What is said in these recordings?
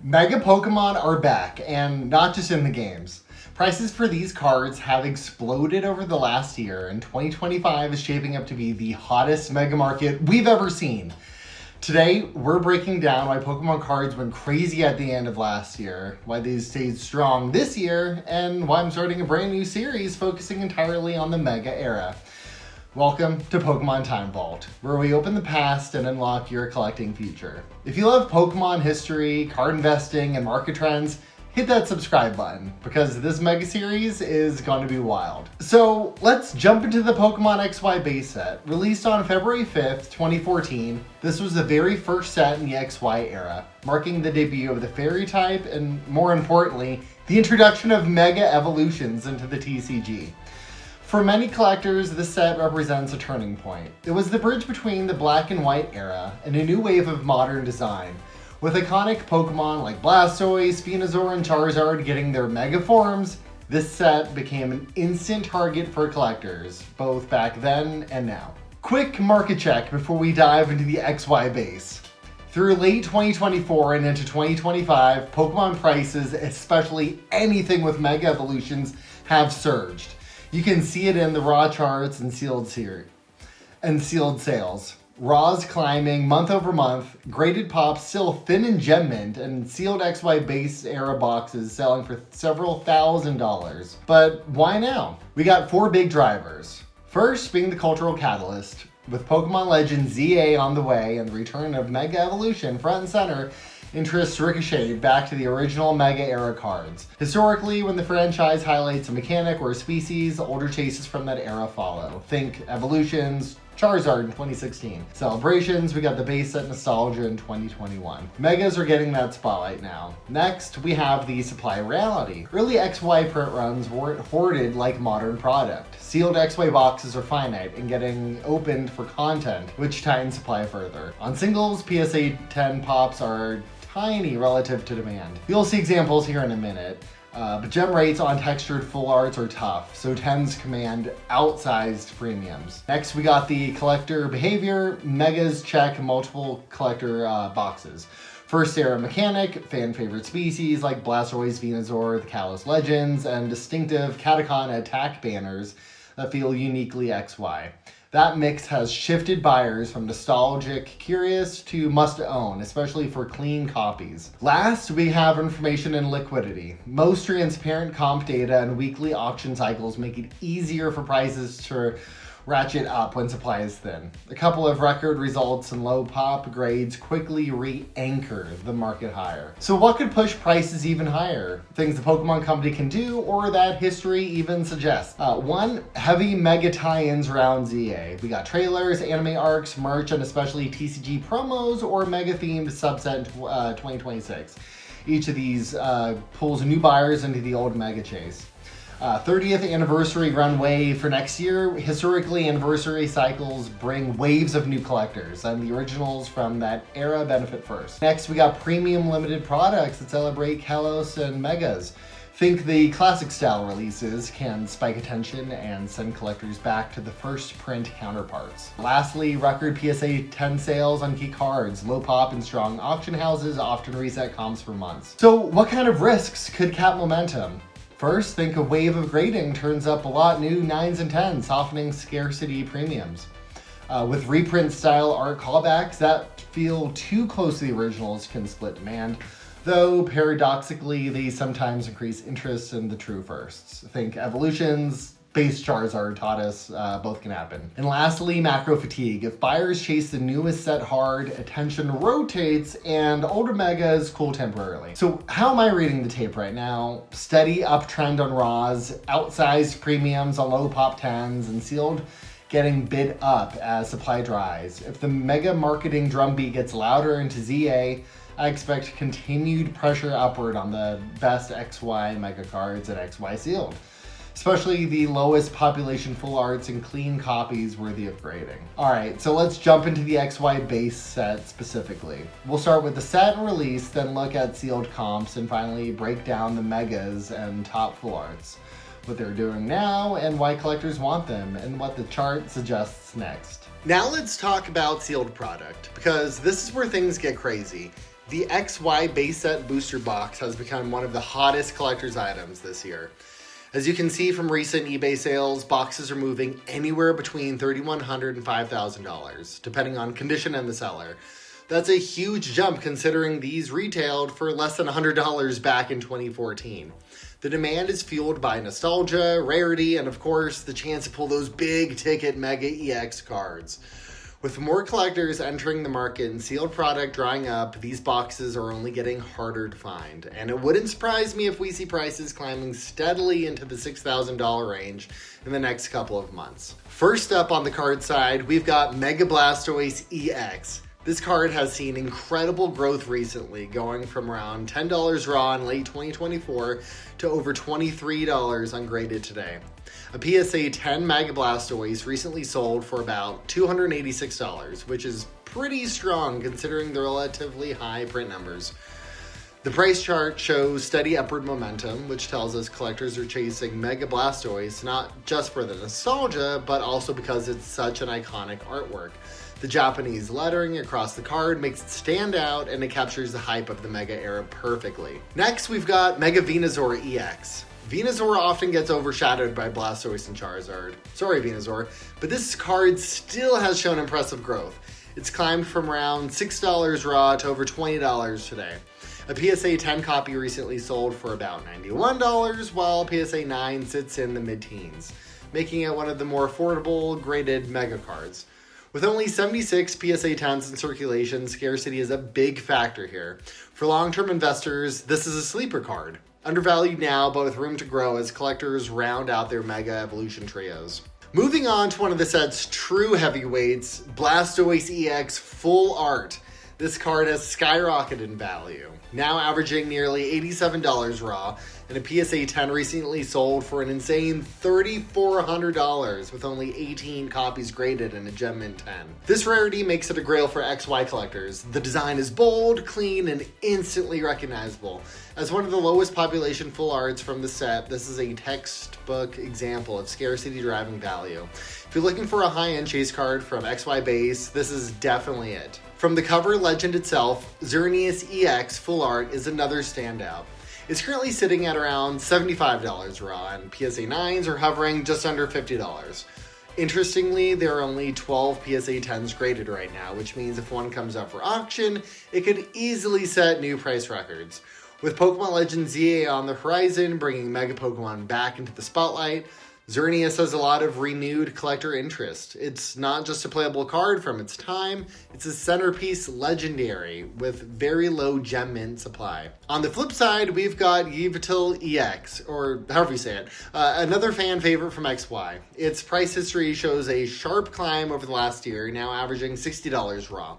Mega Pokemon are back, and not just in the games. Prices for these cards have exploded over the last year, and 2025 is shaping up to be the hottest mega market we've ever seen. Today, we're breaking down why Pokemon cards went crazy at the end of last year, why they stayed strong this year, and why I'm starting a brand new series focusing entirely on the Mega era. Welcome to Pokemon Time Vault, where we open the past and unlock your collecting future. If you love Pokemon history, card investing, and market trends, hit that subscribe button, because this mega series is going to be wild. So let's jump into the Pokemon XY base set. Released on February 5th, 2014, this was the very first set in the XY era, marking the debut of the Fairy type and, more importantly, the introduction of Mega Evolutions into the TCG. For many collectors, this set represents a turning point. It was the bridge between the black and white era and a new wave of modern design. With iconic Pokemon like Blastoise, Venusaur, and Charizard getting their mega forms, this set became an instant target for collectors, both back then and now. Quick market check before we dive into the XY base. Through late 2024 and into 2025, Pokemon prices, especially anything with Mega Evolutions, have surged. You can see it in the raw charts and sealed sales. Raws climbing month over month, graded pops still thin in gem mint, and sealed XY base era boxes selling for several $1,000s. But why now? We got four big drivers. First being the cultural catalyst. With Pokémon Legends Z-A on the way and the return of Mega Evolution front and center, interest ricocheted back to the original Mega era cards. Historically, when the franchise highlights a mechanic or a species, older chases from that era follow. Think Evolutions, Charizard in 2016. Celebrations, we got the base set Nostalgia in 2021. Megas are getting that spotlight now. Next, we have the supply reality. Early XY print runs weren't hoarded like modern product. Sealed XY boxes are finite and getting opened for content, which tightens supply further. On singles, PSA 10 pops are tiny relative to demand. You'll see examples here in a minute. But gem rates on textured full arts are tough, so 10s command outsized premiums. Next, we got the collector behavior. Megas check multiple collector boxes. First era mechanic, fan favorite species like Blastoise, Venusaur, the Kalos Legends, and distinctive Katakana attack banners that feel uniquely XY. That mix has shifted buyers from nostalgic curious to must own, especially for clean copies. Last, we have information and liquidity. Most transparent comp data and weekly auction cycles make it easier for prices to ratchet up when supply is thin. A couple of record results and low pop grades quickly re-anchor the market higher. So what could push prices even higher? Things the Pokemon Company can do, or that history even suggests. One, heavy mega tie-ins around ZA. We got trailers, anime arcs, merch, and especially TCG promos or mega-themed subset in 2026. Each of these pulls new buyers into the old mega chase. 30th anniversary runway for next year. Historically, anniversary cycles bring waves of new collectors, and the originals from that era benefit first. Next, we got premium limited products that celebrate Kalos and Megas. Think the classic style releases can spike attention and send collectors back to the first print counterparts. Lastly, record PSA 10 sales on key cards. Low pop and strong auction houses often reset comps for months. So what kind of risks could cap momentum? First, think a wave of grading turns up a lot new 9s and 10s, softening scarcity premiums. With reprint style art callbacks that feel too close to the originals can split demand, though paradoxically they sometimes increase interest in the true firsts. Think Evolutions, base Charizard taught us both can happen. And lastly, macro fatigue. If buyers chase the newest set hard, attention rotates and older megas cool temporarily. So how am I reading the tape right now? Steady uptrend on raws, outsized premiums on low pop 10s, and sealed getting bid up as supply dries. If the mega marketing drumbeat gets louder into ZA, I expect continued pressure upward on the best XY mega cards and XY sealed. Especially the lowest population full arts and clean copies worthy of grading. Alright, so let's jump into the XY base set specifically. We'll start with the set and release, then look at sealed comps, and finally break down the megas and top full arts. What they're doing now, and why collectors want them, and what the chart suggests next. Now let's talk about sealed product, because this is where things get crazy. The XY base set booster box has become one of the hottest collector's items this year. As you can see from recent eBay sales, boxes are moving anywhere between $3,100 and $5,000, depending on condition and the seller. That's a huge jump considering these retailed for less than $100 back in 2014. The demand is fueled by nostalgia, rarity, and of course, the chance to pull those big ticket Mega EX cards. With more collectors entering the market and sealed product drying up, these boxes are only getting harder to find. And it wouldn't surprise me if we see prices climbing steadily into the $6,000 range in the next couple of months. First up on the card side, we've got Mega Blastoise EX. This card has seen incredible growth recently, going from around $10 raw in late 2024 to over $23 ungraded today. A PSA 10 Mega Blastoise recently sold for about $286, which is pretty strong considering the relatively high print numbers. The price chart shows steady upward momentum, which tells us collectors are chasing Mega Blastoise not just for the nostalgia, but also because it's such an iconic artwork. The Japanese lettering across the card makes it stand out, and it captures the hype of the Mega era perfectly. Next, we've got Mega Venusaur EX. Venusaur often gets overshadowed by Blastoise and Charizard. Sorry, Venusaur, but this card still has shown impressive growth. It's climbed from around $6 raw to over $20 today. A PSA 10 copy recently sold for about $91, while PSA 9 sits in the mid-teens, making it one of the more affordable graded Mega cards. With only 76 PSA 10s in circulation, scarcity is a big factor here. For long-term investors, this is a sleeper card. Undervalued now, but with room to grow as collectors round out their Mega Evolution trios. Moving on to one of the set's true heavyweights, Blastoise EX Full Art. This card has skyrocketed in value, now averaging nearly $87 raw, and a PSA 10 recently sold for an insane $3,400 with only 18 copies graded in a Gem Mint 10. This rarity makes it a grail for XY collectors. The design is bold, clean, and instantly recognizable. As one of the lowest population full arts from the set, this is a textbook example of scarcity driving value. If you're looking for a high-end chase card from XY base, this is definitely it. From the cover legend itself, Xerneas EX Full Art is another standout. It's currently sitting at around $75 raw, and PSA 9s are hovering just under $50. Interestingly, there are only 12 PSA 10s graded right now, which means if one comes up for auction, it could easily set new price records. With Pokémon Legends Z-A on the horizon, bringing Mega Pokémon back into the spotlight, Xerneas has a lot of renewed collector interest. It's not just a playable card from its time, it's a centerpiece legendary with very low gem mint supply. On the flip side, we've got Yveltal EX, or however you say it, another fan favorite from XY. Its price history shows a sharp climb over the last year, now averaging $60 raw.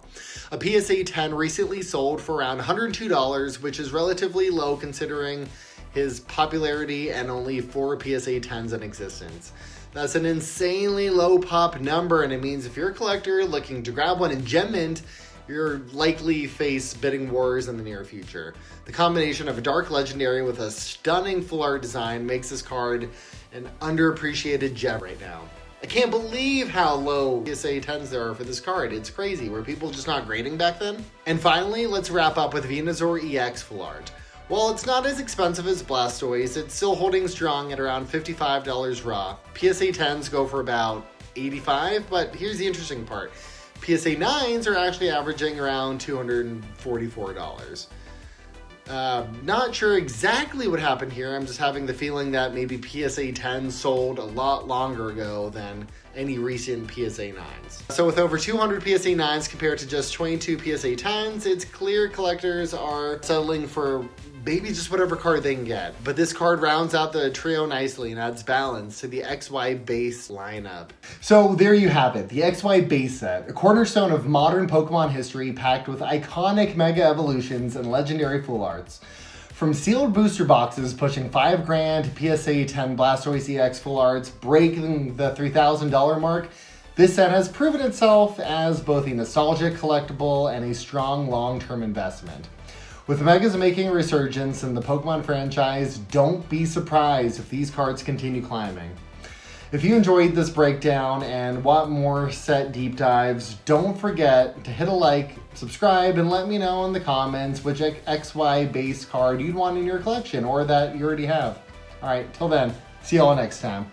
A PSA 10 recently sold for around $102, which is relatively low considering his popularity and only 4 PSA 10s in existence. That's an insanely low pop number, and it means if you're a collector looking to grab one in Gem Mint, you're likely face bidding wars in the near future. The combination of a dark legendary with a stunning full art design makes this card an underappreciated gem right now. I can't believe how low PSA 10s there are for this card. It's crazy. Were people just not grading back then? And finally, let's wrap up with Venusaur EX Full Art. While it's not as expensive as Blastoise, it's still holding strong at around $55 raw. PSA 10s go for about $85, but here's the interesting part. PSA 9s are actually averaging around $244. Not sure exactly what happened here. I'm just having the feeling that maybe PSA 10 sold a lot longer ago than any recent PSA 9s. So with over 200 PSA 9s compared to just 22 PSA 10s, it's clear collectors are settling for maybe just whatever card they can get. But this card rounds out the trio nicely and adds balance to the XY base lineup. So there you have it, the XY base set, a cornerstone of modern Pokemon history packed with iconic Mega Evolutions and legendary full arts. From sealed booster boxes pushing $5,000 to PSA 10 Blastoise EX full arts breaking the $3,000 mark, this set has proven itself as both a nostalgic collectible and a strong long-term investment. With Megas making a resurgence in the Pokemon franchise, don't be surprised if these cards continue climbing. If you enjoyed this breakdown and want more set deep dives, don't forget to hit a like, subscribe, and let me know in the comments which XY base card you'd want in your collection or that you already have. All right, till then, see y'all next time.